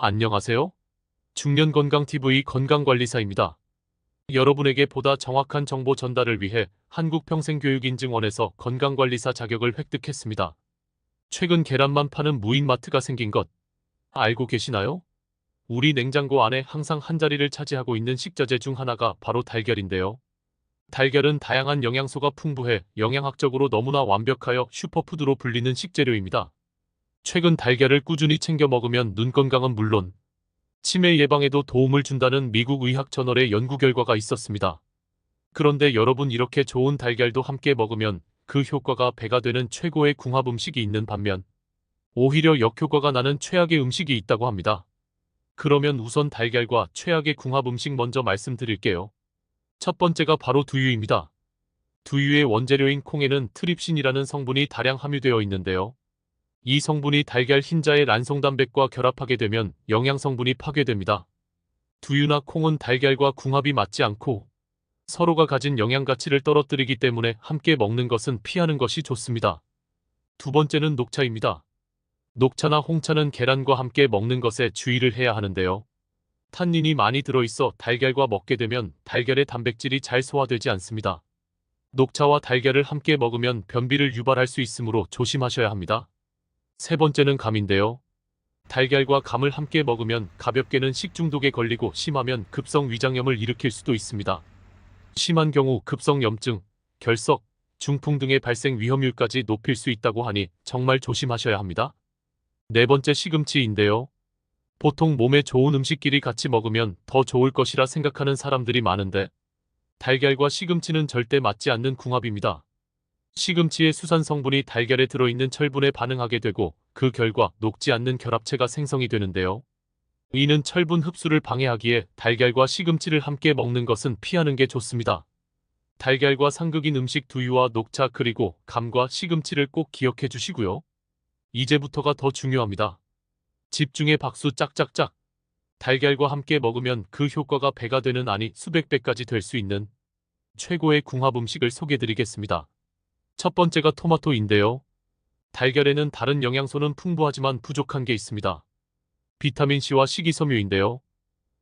안녕하세요. 중년건강TV 건강관리사입니다. 여러분에게 보다 정확한 정보 전달을 위해 한국평생교육인증원에서 건강관리사 자격을 획득했습니다. 최근 계란만 파는 무인마트가 생긴 것 알고 계시나요? 우리 냉장고 안에 항상 한 자리를 차지하고 있는 식자재 중 하나가 바로 달걀인데요. 달걀은 다양한 영양소가 풍부해 영양학적으로 너무나 완벽하여 슈퍼푸드로 불리는 식재료입니다. 최근 달걀을 꾸준히 챙겨 먹으면 눈 건강은 물론 치매 예방에도 도움을 준다는 미국 의학 저널의 연구 결과가 있었습니다. 그런데 여러분, 이렇게 좋은 달걀도 함께 먹으면 그 효과가 배가 되는 최고의 궁합 음식이 있는 반면 오히려 역효과가 나는 최악의 음식이 있다고 합니다. 그러면 우선 달걀과 최악의 궁합 음식 먼저 말씀드릴게요. 첫 번째가 바로 두유입니다. 두유의 원재료인 콩에는 트립신이라는 성분이 다량 함유되어 있는데요. 이 성분이 달걀 흰자의 란송단백과 결합하게 되면 영양성분이 파괴됩니다. 두유나 콩은 달걀과 궁합이 맞지 않고 서로가 가진 영양 가치를 떨어뜨리기 때문에 함께 먹는 것은 피하는 것이 좋습니다. 두 번째는 녹차입니다. 녹차나 홍차는 계란과 함께 먹는 것에 주의를 해야 하는데요. 탄닌이 많이 들어있어 달걀과 먹게 되면 달걀의 단백질이 잘 소화되지 않습니다. 녹차와 달걀을 함께 먹으면 변비를 유발할 수 있으므로 조심하셔야 합니다. 세 번째는 감인데요. 달걀과 감을 함께 먹으면 가볍게는 식중독에 걸리고 심하면 급성 위장염을 일으킬 수도 있습니다. 심한 경우 급성염증, 결석, 중풍 등의 발생 위험률까지 높일 수 있다고 하니 정말 조심하셔야 합니다. 네 번째, 시금치인데요. 보통 몸에 좋은 음식끼리 같이 먹으면 더 좋을 것이라 생각하는 사람들이 많은데 달걀과 시금치는 절대 맞지 않는 궁합입니다. 시금치의 수산 성분이 달걀에 들어있는 철분에 반응하게 되고 그 결과 녹지 않는 결합체가 생성이 되는데요. 이는 철분 흡수를 방해하기에 달걀과 시금치를 함께 먹는 것은 피하는 게 좋습니다. 달걀과 상극인 음식 두유와 녹차 그리고 감과 시금치를 꼭 기억해 주시고요. 이제부터가 더 중요합니다. 집중의 박수 짝짝짝. 달걀과 함께 먹으면 그 효과가 배가 되는, 아니 수백 배까지 될 수 있는 최고의 궁합 음식을 소개드리겠습니다. 첫 번째가 토마토인데요. 달걀에는 다른 영양소는 풍부하지만 부족한 게 있습니다. 비타민C와 식이섬유인데요.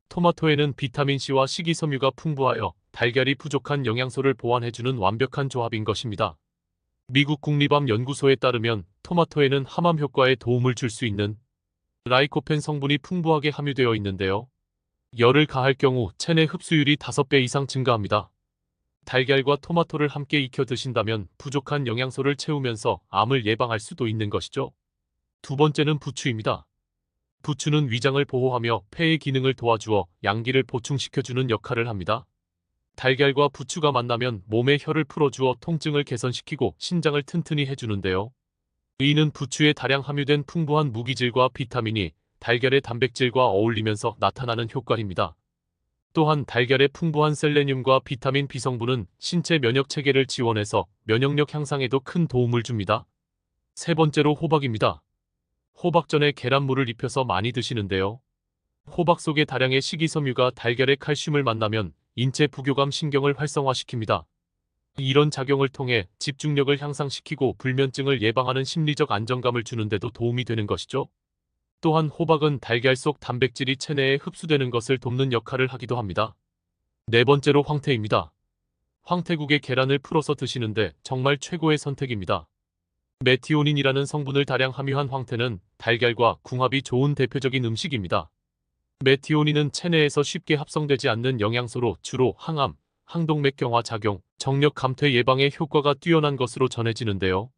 토마토에는 비타민C와 식이섬유가 풍부하여 달걀이 부족한 영양소를 보완해주는 완벽한 조합인 것입니다. 미국 국립암연구소에 따르면 토마토에는 항암 효과에 도움을 줄 수 있는 라이코펜 성분이 풍부하게 함유되어 있는데요. 열을 가할 경우 체내 흡수율이 5배 이상 증가합니다. 달걀과 토마토를 함께 익혀 드신다면 부족한 영양소를 채우면서 암을 예방할 수도 있는 것이죠. 두 번째는 부추입니다. 부추는 위장을 보호하며 폐의 기능을 도와주어 양기를 보충시켜주는 역할을 합니다. 달걀과 부추가 만나면 몸의 혈을 풀어주어 통증을 개선시키고 신장을 튼튼히 해주는데요. 이는 부추에 다량 함유된 풍부한 무기질과 비타민이 달걀의 단백질과 어울리면서 나타나는 효과입니다. 또한 달걀의 풍부한 셀레늄과 비타민 B 성분은 신체 면역 체계를 지원해서 면역력 향상에도 큰 도움을 줍니다. 세 번째로 호박입니다. 호박 전에 계란물을 입혀서 많이 드시는데요. 호박 속의 다량의 식이섬유가 달걀의 칼슘을 만나면 인체 부교감 신경을 활성화시킵니다. 이런 작용을 통해 집중력을 향상시키고 불면증을 예방하는 심리적 안정감을 주는데도 도움이 되는 것이죠. 또한 호박은 달걀 속 단백질이 체내에 흡수되는 것을 돕는 역할을 하기도 합니다. 네 번째로 황태입니다. 황태국에 계란을 풀어서 드시는데 정말 최고의 선택입니다. 메티오닌이라는 성분을 다량 함유한 황태는 달걀과 궁합이 좋은 대표적인 음식입니다. 메티오닌은 체내에서 쉽게 합성되지 않는 영양소로 주로 항암, 항동맥경화 작용, 정력 감퇴 예방에 효과가 뛰어난 것으로 전해지는데요.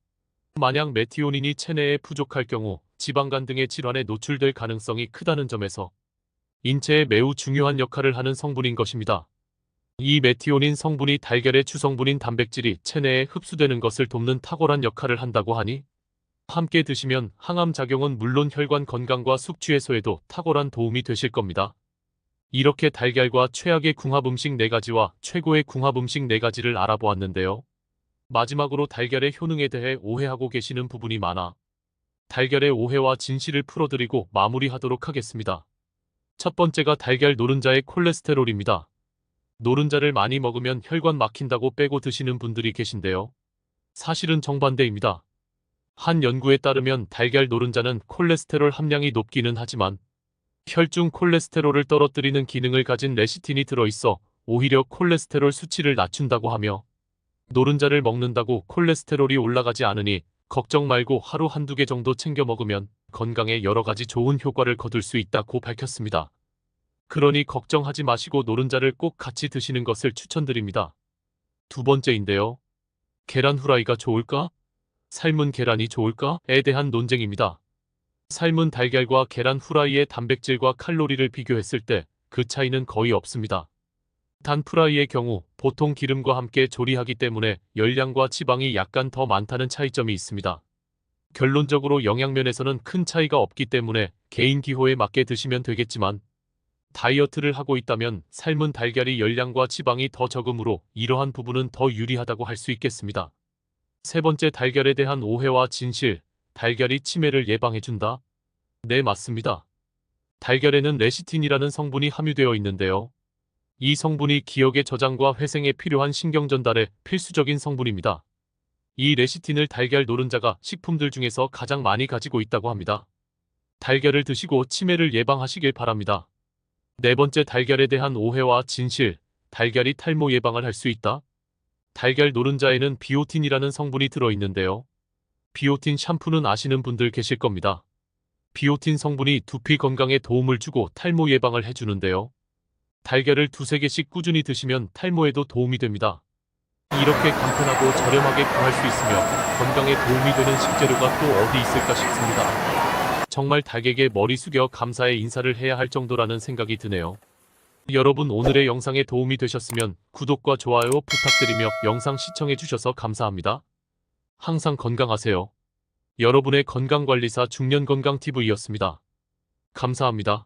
만약 메티오닌이 체내에 부족할 경우 지방간 등의 질환에 노출될 가능성이 크다는 점에서 인체에 매우 중요한 역할을 하는 성분인 것입니다. 이 메티오닌 성분이 달걀의 주성분인 단백질이 체내에 흡수되는 것을 돕는 탁월한 역할을 한다고 하니 함께 드시면 항암 작용은 물론 혈관 건강과 숙취 해소에도 탁월한 도움이 되실 겁니다. 이렇게 달걀과 최악의 궁합 음식 4가지와 최고의 궁합 음식 4가지를 알아보았는데요. 마지막으로 달걀의 효능에 대해 오해하고 계시는 부분이 많아 달걀의 오해와 진실을 풀어드리고 마무리하도록 하겠습니다. 첫 번째가 달걀 노른자의 콜레스테롤입니다. 노른자를 많이 먹으면 혈관 막힌다고 빼고 드시는 분들이 계신데요. 사실은 정반대입니다. 한 연구에 따르면 달걀 노른자는 콜레스테롤 함량이 높기는 하지만 혈중 콜레스테롤을 떨어뜨리는 기능을 가진 레시틴이 들어있어 오히려 콜레스테롤 수치를 낮춘다고 하며 노른자를 먹는다고 콜레스테롤이 올라가지 않으니 걱정 말고 하루 한두 개 정도 챙겨 먹으면 건강에 여러 가지 좋은 효과를 거둘 수 있다고 밝혔습니다. 그러니 걱정하지 마시고 노른자를 꼭 같이 드시는 것을 추천드립니다. 두 번째인데요. 계란 후라이가 좋을까? 삶은 계란이 좋을까?에 대한 논쟁입니다. 삶은 달걀과 계란 후라이의 단백질과 칼로리를 비교했을 때 그 차이는 거의 없습니다. 단 프라이의 경우 보통 기름과 함께 조리하기 때문에 열량과 지방이 약간 더 많다는 차이점이 있습니다. 결론적으로 영양면에서는 큰 차이가 없기 때문에 개인 기호에 맞게 드시면 되겠지만 다이어트를 하고 있다면 삶은 달걀이 열량과 지방이 더 적으므로 이러한 부분은 더 유리하다고 할 수 있겠습니다. 세 번째, 달걀에 대한 오해와 진실. 달걀이 치매를 예방해준다? 네, 맞습니다. 달걀에는 레시틴이라는 성분이 함유되어 있는데요. 이 성분이 기억의 저장과 회생에 필요한 신경 전달에 필수적인 성분입니다. 이 레시틴을 달걀 노른자가 식품들 중에서 가장 많이 가지고 있다고 합니다. 달걀을 드시고 치매를 예방하시길 바랍니다. 네 번째, 달걀에 대한 오해와 진실. 달걀이 탈모 예방을 할 수 있다? 달걀 노른자에는 비오틴이라는 성분이 들어있는데요. 비오틴 샴푸는 아시는 분들 계실 겁니다. 비오틴 성분이 두피 건강에 도움을 주고 탈모 예방을 해주는데요. 달걀을 두세 개씩 꾸준히 드시면 탈모에도 도움이 됩니다. 이렇게 간편하고 저렴하게 구할 수 있으며 건강에 도움이 되는 식재료가 또 어디 있을까 싶습니다. 정말 닭에게 머리 숙여 감사의 인사를 해야 할 정도라는 생각이 드네요. 여러분, 오늘의 영상에 도움이 되셨으면 구독과 좋아요 부탁드리며 영상 시청해주셔서 감사합니다. 항상 건강하세요. 여러분의 건강관리사 중년건강TV였습니다. 감사합니다.